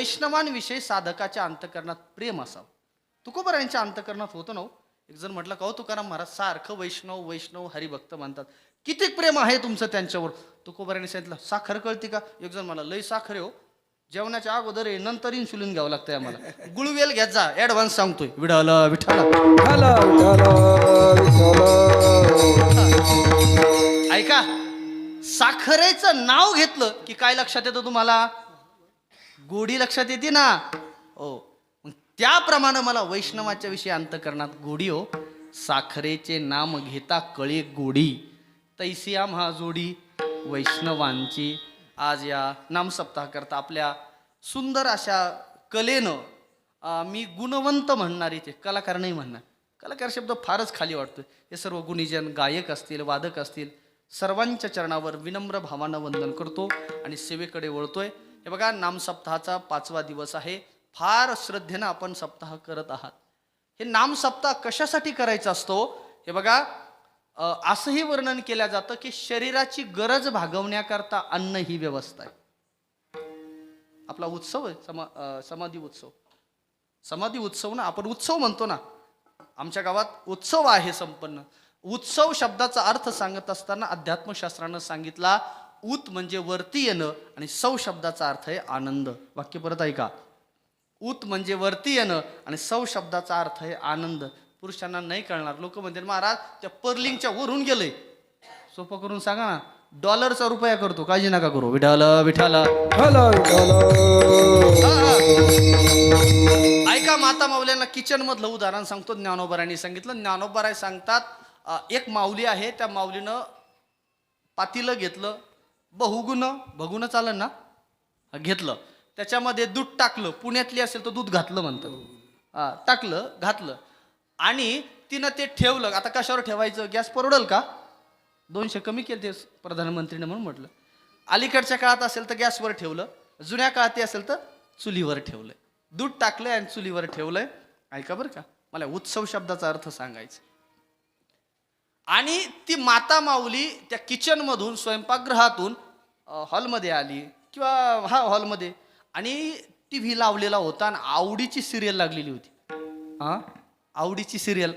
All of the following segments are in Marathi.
वैष्णवांविषयी साधकाच्या अंतकरणात प्रेम असावं. तुकोबारायांच्या अंतकरणात होतं ना हो. एक जण म्हटलं का हो तुकाराम महाराज सारखं वैष्णव वैष्णव हरिभक्त म्हणतात, किती प्रेम आहे तुमचं त्यांच्यावर. तुकोबारायांनी सांगितलं साखर कळती का. एक जण मला लई साखर आहे हो, जेवणाच्या अगोदर आहे, नंतर इन्सुलिन घ्यावं लागतंय आम्हाला. गुळवेल घ्यात जा, ऍडव्हान्स सांगतोय. विठाल विठाल ऐका, साखरेचं नाव घेतलं की काय लक्षात येतं तुम्हाला? गोडी लक्षात येते ना हो. मग त्याप्रमाणे मला वैष्णवाच्या विषयी अंतकरणात गोडी हो. साखरेचे नाम घेता कळे गोडी, तैसी आम्हा जोडी वैष्णवांची. आज या नामसप्ताह करता आपल्या सुंदर अशा कलेनं मी गुणवंत म्हणणार, इथे कलाकार नाही म्हणणार, कलाकार शब्द फारच खाली वाटतोय. हे सर्व गुणीजन गायक असतील वादक असतील सर्वांच्या चरणावर विनम्र भावानं वंदन करतो आणि सेवेकडे वळतोय. हे बघा नामसप्ताहाचा 5वा दिवस आहे. फार श्रद्धेनं आपण सप्ताह करत आहात. हे नामसप्ताह कशासाठी करायचा असतो हे बघा, असंही वर्णन केलं जातं की शरीराची गरज भागवण्याकरता अन्न ही व्यवस्था आहे. आपला उत्सव आहे समाधी उत्सव. समाधी उत्सव ना, आपण उत्सव म्हणतो ना, आमच्या गावात उत्सव आहे संपन्न. उत्सव शब्दाचा अर्थ सांगत असताना अध्यात्मशास्त्रानं सांगितला, उत म्हणजे वरती येणं आणि सौ शब्दाचा अर्थ आहे आनंद. वाक्य परत ऐका, उत म्हणजे वरती येणं आणि सौ शब्दाचा अर्थ आहे आनंद. पुरुषांना नाही कळणार, लोक म्हणतील महाराज त्या पर्लिंगच्या वरून गेलंय. सोपं करून सांगा ना, डॉलरचा रुपया करतो, काळजी नका करू. विठाल विठाल ऐका, माता माऊल्यांना किचन मधलं उदाहरण सांगतो. ज्ञानोबारायांनी सांगितलं. ज्ञानोबाराय सांगतात, एक माऊली आहे, त्या माऊलीनं पातीलं घेतलं, बघून चालन ना, घेतलं, त्याच्यामध्ये दूध टाकलं. पुण्यातली असेल तर दूध घातलं म्हणतं, टाकलं घातलं आणि तिनं ते ठेवलं. आता कशावर ठेवायचं, गॅस परवडल का, 200 कमी केले ते प्रधानमंत्रीने म्हणून म्हटलं. अलीकडच्या काळात असेल तर गॅसवर ठेवलं, जुन्या काळात असेल तर चुलीवर ठेवलंय. दूध टाकलंय आणि चुलीवर ठेवलंय. ऐका बरं का, मला उत्सव शब्दाचा अर्थ सांगायचा. आणि ती माता माऊली त्या किचनमधून स्वयंपाकगृहातून हॉलमध्ये आली किंवा हॉलमध्ये, आणि TV लावलेला होता आणि आवडीची सिरियल लागलेली होती. आवडीची सिरियल,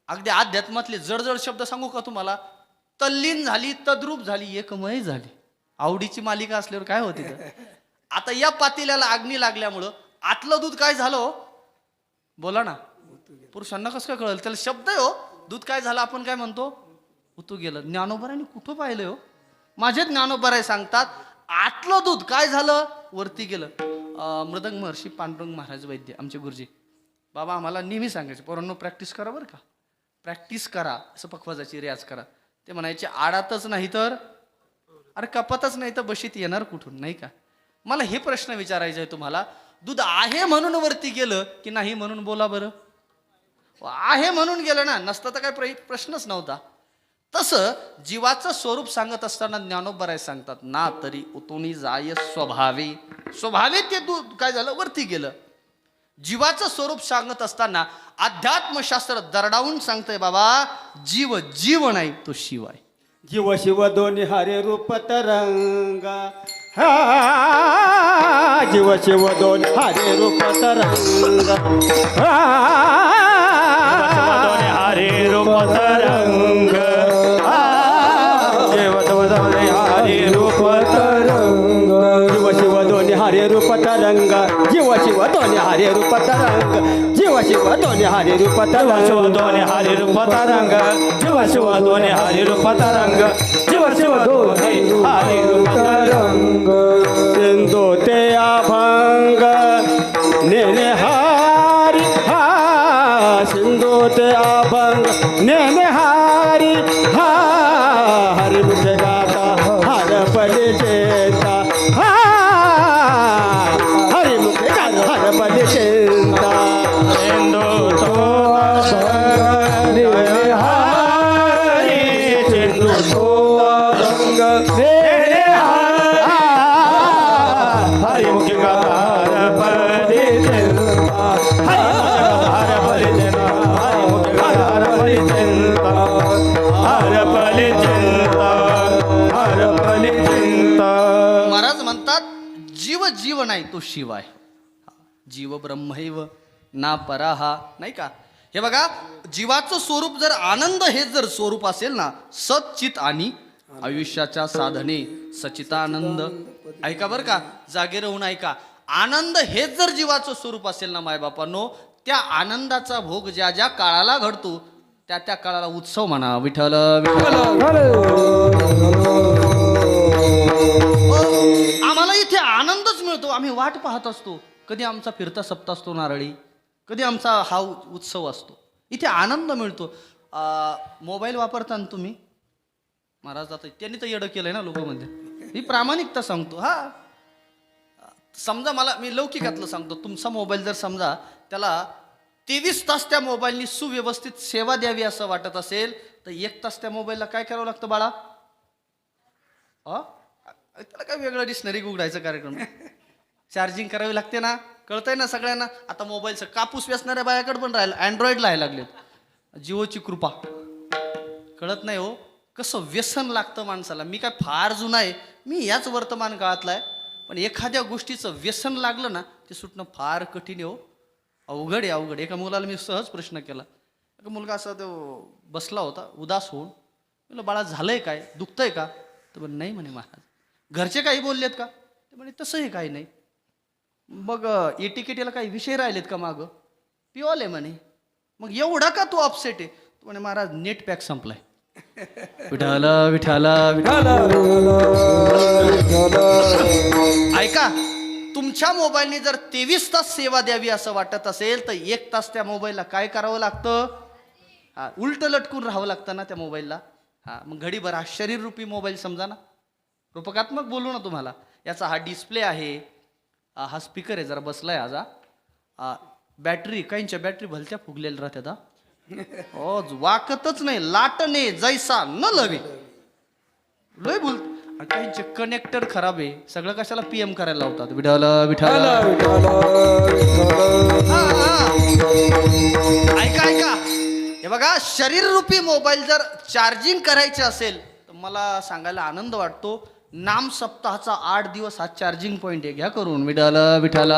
अगदी अध्यात्मातले जडजड शब्द सांगू का तुम्हाला, तल्लीन झाली, तद्रूप झाली, एकमय झाली. आवडीची मालिका असल्यावर काय होते तर. आता या पातेल्याला अग्नी लागल्यामुळं आतलं दूध काय झालं हो, बोला ना. पुरुषांना कसं काय कळलं, त्याला शब्द आहे हो. दूध काय झालं आपण काय म्हणतो, उतू गेलं. ज्ञानोबारांनी कुठं पाहिलंय हो, माझे ज्ञानोबाराय सांगतात, आतलं दूध काय झालं, वरती गेलं. मृदंग महर्षी पांडुरंग महाराज वैद्य आमचे गुरुजी बाबा आम्हाला नेहमी सांगायचे, पोरांनो प्रॅक्टिस करा बरं का, प्रॅक्टिस करा, असं पखवाजाची रियाज करा. ते म्हणायचे आडातच नाही तर, अरे कपातच नाही तर बशीत येणार कुठून, नाही का. मला हे प्रश्न विचारायचे आहे तुम्हाला, दूध आहे म्हणून वरती गेलं की नाही म्हणून, बोला बरं. आहे म्हणून गेलं ना, नसतं तर काय प्रश्नच नव्हता. तसं जीवाचं स्वरूप सांगत असताना ज्ञानोबाराय सांगतात ना, तरी उतुनी जाय स्वभावे, स्वभावे ते दूध काय झालं, वरती गेलं. जीवाचं स्वरूप सांगत असताना अध्यात्मशास्त्र दरडावून सांगतंय, बाबा जीव जीव नाही तो शिव आहे. जीव शिव दोन्ही हरे रूप तरंगा, जीव शिव दोन्ही हरे रूप तरंगा, हरे रूप तरंग, हरे रूप तरंग, जीव शिव दोन्ही हरे रूप तरंग, जीव शिव दोन्ही हरे रूप तरंग, जीव शिव दोन्ही हरे रूप तरंग, दोन्ही हरे रूप तरंग, जीव शिव दोन्ही हरे रूप तरंग, जीव शिव दोन्ही हरे रूप तरंग, सिंधू ते अभंग नेने हारी, सिंधू ते अभंग नेने हारी, हरि मुख गाता हर पले चेता, हरि मुख गाता हर पले चेता, सिंधू तो नेने हारी, सिंधू तो अभंग नेने हारी, हरि मुख गाता हर पले चेता, हर पले चेता, हरि मुख गाता हर पले चेता, हर पले चिंता, हर पले चिंता. महाराज म्हणतात जीव जीव नाही तो शिव आहे. जीव ब्रह्मैव ना पराहा, नाही का? हे बघा, जीवाचं स्वरूप जर आनंद हे जर स्वरूप असेल ना, सच्चित आणि आयुष्याच्या साधने सचितानंद. ऐका बरं का, जागे राहून ऐका. आनंद हेच जर जीवाचं स्वरूप असेल ना मायबापांनो, त्या आनंदाचा भोग ज्या ज्या काळाला घडतो त्या त्या काळाला उत्सव म्हणा. विठ्ठल विठ्ठल. आम्हाला इथे आनंदच मिळतो. आम्ही वाट पाहत असतो कधी आमचा फिरता सप्ताह असतो नारळी, कधी आमचा हा उत्सव असतो. इथे आनंद मिळतो. मोबाईल वापरता ना तुम्ही, महाराज जात त्यांनी तर येडं केलंय ना लोकांमध्ये. मी प्रामाणिकता सांगतो. हा, समजा मला, मी लौकिकातलं सांगतो. तुमचा मोबाईल जर समजा त्याला 23 तास त्या मोबाईलनी सुव्यवस्थित सेवा द्यावी असं वाटत असेल तर 1 तास त्या मोबाईलला काय करावं लागतं बाळा? त्याला काय वेगळं डिक्शनरी उघडायचं कार्यक्रम, चार्जिंग करावी लागते ना. कळतंय ना सगळ्यांना. आता मोबाईलचं कापूस वेचणाऱ्या बायाकडे पण राहिलं, अँड्रॉइड लायला लागलेत. जिओची कृपा. कळत नाही हो कसं व्यसन लागतं माणसाला. मी काय फार जुना आहे, मी याच वर्तमान काळातला आहे, पण एखाद्या गोष्टीचं व्यसन लागलं ना ते सुटणं फार कठीण आहे हो. अवघड आहे, अवघड. एका मुलाला मी सहज प्रश्न केला. एका मुलगा असा तो बसला होता उदास होऊन. म्हटलं बाळा झालंय काय, दुखतंय का? तर म्हणे नाही म्हणे महाराज. घरचे काही बोललेत का? ते म्हणे तसंही काही नाही. मग एटीकेटीला काही विषय राहिलेत का मागं? पिओले म्हणे. मग एवढा का तू अपसेट आहे? तो म्हणे महाराज नेट पॅक संपलाय. विठाल विठाल विठाल. ऐका, तुमच्या मोबाईलने जर 23 तास सेवा द्यावी असं वाटत असेल तर 1 तास त्या मोबाईलला काय करावं लागतं? हा, उलट लटकून राहावं लागतं ना त्या मोबाईलला. हा, मग घडीभर हा शरीररूपी मोबाईल समजा ना. रूपकात्मक बोलू ना तुम्हाला. याचा हा डिस्प्ले आहे, हा स्पीकर आहे, जरा बसलाय आज. बॅटरी, काहींच्या बॅटरी भलत्या फुगलेल्या राहतात. वाकतच नाही, लाटणे जैसा न लवे लय बोल. काहींचे कनेक्टर खराब आहे, सगळं कशाला PM करायला लावतात. विठाल विठाल. ऐका ऐका, हे बघा, शरीररूपी मोबाईल जर चार्जिंग करायचे असेल तर मला सांगायला आनंद वाटतो, नाम सप्ताहाचा 8 दिवस हा चार्जिंग पॉइंट आहे. घ्या करून. विठाल विठाल.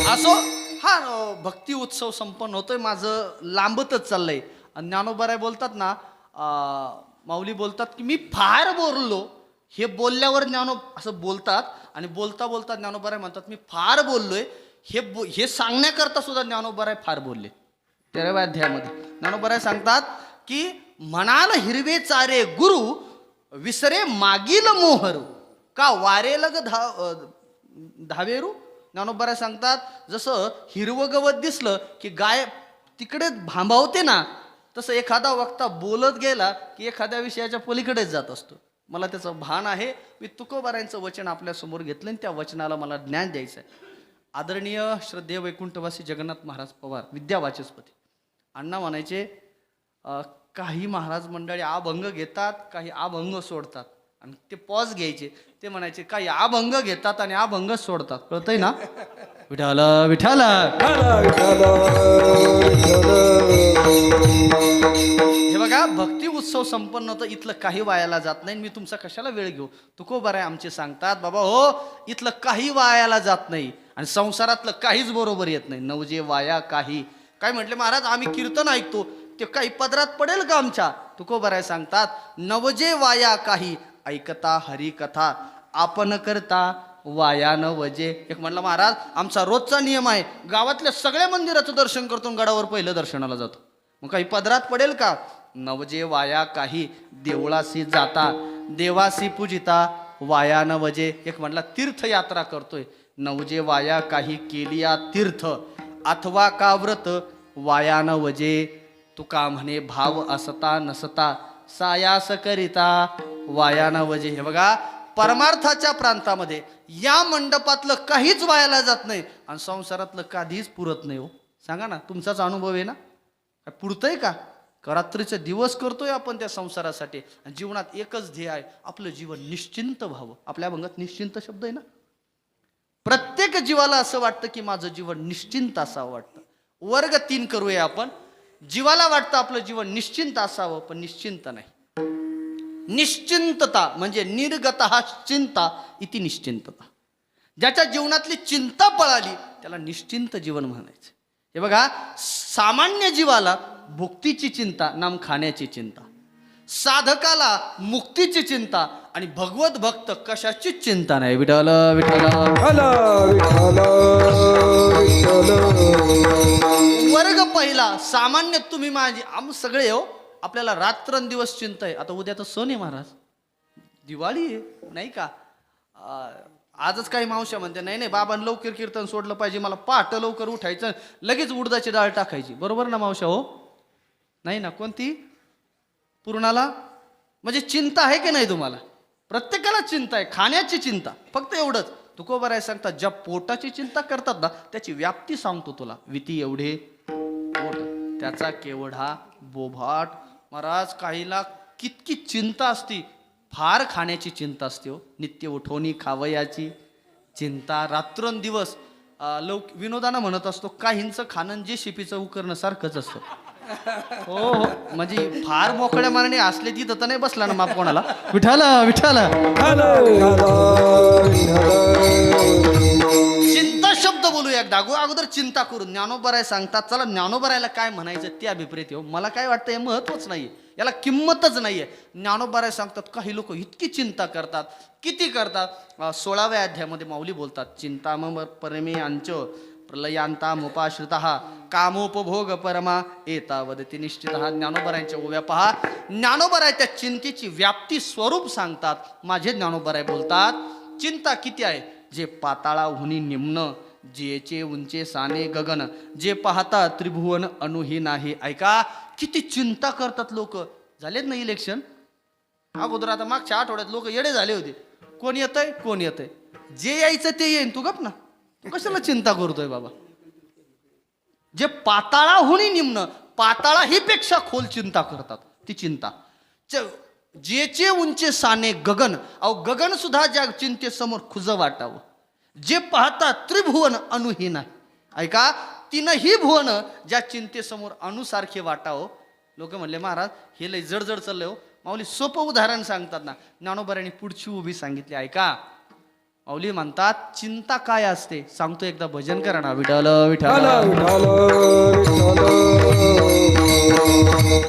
असो, हा भक्ती उत्सव संपन्न होतोय. माझं लांबतच चाललंय. ज्ञानोबाराय बोलतात ना, माऊली बोलतात की मी फार बोललो. हे बोलल्यावर असं बोलतात आणि बोलता बोलता ज्ञानोबाराय म्हणतात मी फार बोललोय. हे सांगण्याकरता सुद्धा ज्ञानोबाराय फार बोलले. 13व्या अध्यायामध्ये ज्ञानोबाराय सांगतात की म्हणाल हिरवे चारे गुरु विसरे मागील मोहरू का वारे लग धावेरू. ज्ञानोबाराय सांगतात जसं हिरवं गवत दिसलं की गाय तिकडे भांबावते ना, तसं एखादा वक्ता बोलत गेला की एखाद्या विषयाच्या पलीकडेच जात असतो. मला त्याचं भान आहे. मी तुकोबारायांचं वचन आपल्यासमोर घेतलं आणि त्या वचनाला मला ज्ञान द्यायचं आहे. आदरणीय श्रद्धेय वैकुंठवासी जगन्नाथ महाराज पवार विद्यावाचस्पती अण्णा म्हणायचे, काही महाराज मंडळी अभंग घेतात, काही अभंग सोडतात. आणि ते पॉज घ्यायचे. ते म्हणायचे काही अभंग घेतात आणि अभंग सोडतात. कळतंय ना? विठाल विठाल. हे बघा, भक्ती उत्सव संपन्न होतं, इथलं काही वायाला जात नाही. मी तुमचा कशाला वेळ घेऊ. तुकोबाराय आमचे सांगतात बाबा हो, इथलं काही वायाला जात नाही आणि संसारातलं काहीच बरोबर येत नाही. नवजे वाया काही. काय म्हटले महाराज, आम्ही कीर्तन ऐकतो ते काही पदरात पडेल का आमच्या? तुकोबाराय सांगतात नवजे वाया काही ऐकता हरी कथा आपण करता वाया न वजे. एक म्हणलं महाराज आमचा रोजचा नियम आहे, गावातल्या सगळ्या मंदिराचं दर्शन करतो, गडावर पहिलं दर्शनाला जातो. मग काही पदरात पडेल का? नवजे वाया काही देवळासी जाता देवासी पूजिता वाया न वजे. एक म्हणला तीर्थयात्रा करतोय, नवजे वाया काही केलिया तीर्थ अथवा का व्रत वाया न वजे. तुका म्हणे भाव असता नसता सायास करिता वाया न वजे. हे बघा, परमार्थाच्या प्रांतामध्ये या मंडपातलं काहीच वायाला जात नाही आणि संसारातलं कधीच पुरत नाही. हो सांगा ना, तुमचाच अनुभव आहे ना? काय पुरतंय का? रात्रीचे दिवस करतोय आपण त्या संसारासाठी आणि जीवनात एकच ध्येय आहे, आपलं जीवन निश्चिंत व्हावं. आपल्या अभंगात निश्चिंत शब्द आहे ना. प्रत्येक जीवाला असं वाटतं की माझं जीवन निश्चिंत असावं वाटतं. वर्ग 3 करूया आपण. जीवाला वाटतं आपलं जीवन निश्चिंत असावं, पण निश्चिंत नाही. निश्चिंतता म्हणजे निर्गत चिंता इति निश्चिंतता. ज्याच्या जीवनातली चिंता पळाली त्याला निश्चिंत जीवन म्हणायचं. हे बघा, सामान्य जीवाला भुक्तीची चिंता, नाम खाण्याची चिंता, साधकाला मुक्तीची चिंता आणि भगवत भक्त कशाचीच चिंता नाही. विठ्ठल विठ्ठल वर्ग पहिला सामान्य तुम्ही माझी आम सगळे हो, आपल्याला रात्रंदिवस चिंता आहे. आता उद्या तर सण आहे महाराज, दिवाळी आहे नाही का. आजच काही मावश्या म्हणते नाही नाही बाबांनी लवकर कीर्तन सोडलं पाहिजे, मला पहाट लवकर उठायचं, लगेच उडदाची डाळ टाकायची. बरोबर ना मावश्या हो? नाही ना? कोणती पूर्णाला म्हणजे चिंता आहे की नाही तुम्हाला? प्रत्येकाला चिंता आहे, खाण्याची चिंता. फक्त एवढंच तुकोबाराय सांगतात, ज्या पोटाची चिंता करतात ना त्याची व्याप्ती सांगतो तुला. विती एवढे पोट, त्याचा केवढा बोभाट. महाराज काहीला कितकी चिंता असती, फार खाण्याची चिंता असते हो. नित्य उठवणी खावयाची चिंता रात्रंदिवस. विनोदानं म्हणत असतो, काहींचं खाणं जे शिपीचं उकरणं सारखंच असतं. हो हो, म्हणजे फार मोकळ्या मानाने असले तिथं तर नाही बसला ना माप कोणाला. विठाला विठाला चिंता शब्द बोलूया एकदा. अगोदर चिंता करून ज्ञानोबराय सांगतात. चला ज्ञानोबरायला काय म्हणायचं ते अभिप्रेत हो. मला काय वाटतं हे महत्वच नाहीये, याला किंमतच नाहीये. ज्ञानोबराय सांगतात काही लोक इतकी चिंता करतात, किती करतात. 16व्या अध्यायामध्ये माऊली बोलतात, चिंताम परमेयांच प्रलयांतामुपाश्रितः कामोपभोग परमा एतावदती निश्चितः. ज्ञानोबरायांच्या ओव्या पहा. ज्ञानोबराय त्या चिंतेची व्याप्ती स्वरूप सांगतात. माझे ज्ञानोबराय बोलतात, चिंता किती आहे. जे पाताळाहुनी निम्न, जेचे उंचे साने गगन, जे पाहता त्रिभुवन अनुही नाही. ऐका किती चिंता करतात लोक. झालेत ना इलेक्शन अगोदर, आता मागच्या आठवड्यात लोक येडे झाले होते. कोण येतंय कोण येतंय, जे यायचं ते येईन. तू गप ना, तू कशाला चिंता करतोय बाबा. जे पाताळाहुनी निम्न, पाताळा ही पेक्षा खोल चिंता करतात, ती चिंता. जेचे उंचे साने गगन, अहो गगन सुद्धा ज्या चिंतेसमोर खुज वाटावं. जे पाहता त्रिभुवन अनुही नाही. ऐका, तीनही भुवन ज्या चिंतेसमोर अनुसारखे वाटावं. लोक म्हणले महाराज हे लय जड जड चाललंय हो. माऊली सोपं उदाहरण सांगतात ना. ज्ञानोबरांनी पुढची उभी सांगितली. ऐका, माऊली म्हणतात चिंता काय असते सांगतो एकदा. भजन करा ना. विठ्ठल विठ्ठल